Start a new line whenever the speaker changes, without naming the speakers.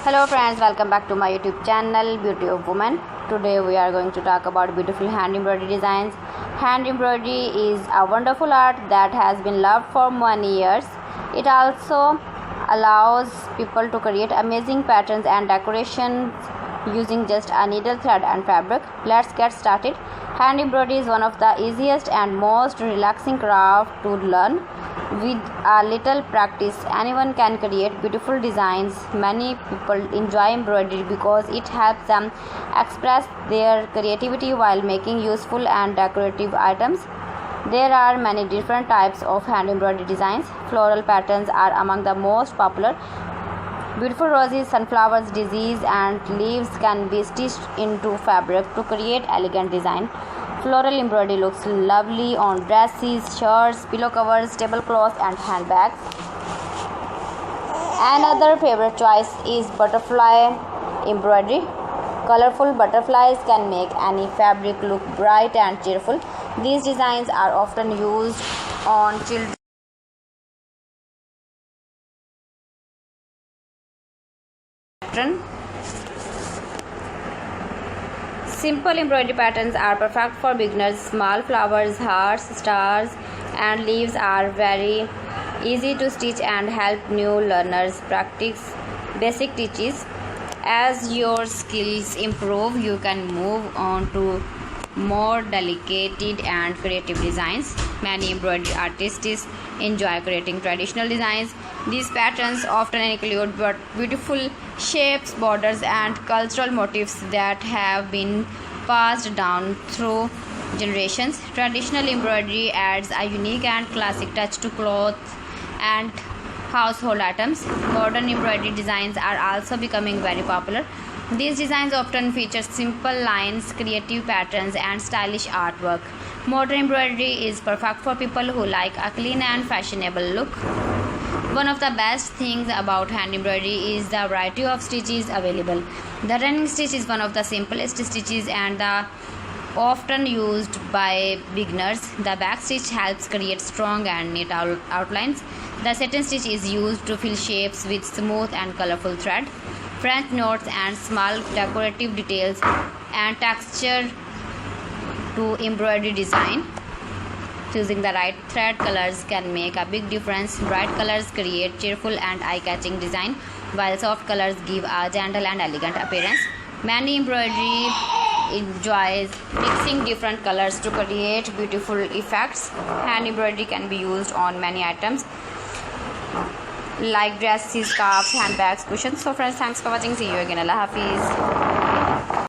Hello friends, welcome back to my YouTube channel Beauty of Women. Today we are going to talk about beautiful hand embroidery designs. Hand embroidery is a wonderful art that has been loved for many years. It also allows people to create amazing patterns and decorations using just a needle, thread and fabric. Let's get started. Hand embroidery is one of the easiest and most relaxing craft to learn. With a little practice, anyone can create beautiful designs. Many people enjoy embroidery because it helps them express their creativity while making useful and decorative items. There are many different types of hand embroidery designs. Floral patterns are among the most popular. Beautiful roses, sunflowers, daisies, and leaves can be stitched into fabric to create elegant design. Floral embroidery looks lovely on dresses, shirts, pillow covers, tablecloths, and handbags. Another favorite choice is butterfly embroidery. Colorful butterflies can make any fabric look bright and cheerful. These designs are often used on children. Simple embroidery patterns are perfect for beginners. Small flowers, hearts, stars, and leaves are very easy to stitch and help new learners practice basic stitches. As your skills improve, you can move on to more delicate and creative designs. Many embroidery artists enjoy creating traditional designs. These patterns often include beautiful shapes, borders, and cultural motifs that have been passed down through generations. Traditional embroidery adds a unique and classic touch to clothes and household items. Modern embroidery designs are also becoming very popular. These designs often feature simple lines, creative patterns, and stylish artwork. Modern embroidery is perfect for people who like a clean and fashionable look. One of the best things about hand embroidery is the variety of stitches available. The running stitch is one of the simplest stitches and the often used by beginners. The back stitch helps create strong and neat outlines. The satin stitch is used to fill shapes with smooth and colorful thread. French knots and small decorative details and texture to embroidery design. Choosing the right thread colors can make a big difference. Bright colors create cheerful and eye-catching design, while soft colors give a gentle and elegant appearance. Many embroidery enjoys mixing different colors to create beautiful effects. Hand embroidery can be used on many items like dresses, scarves, handbags, cushions. So friends, thanks for watching. See you again. Allah Hafiz.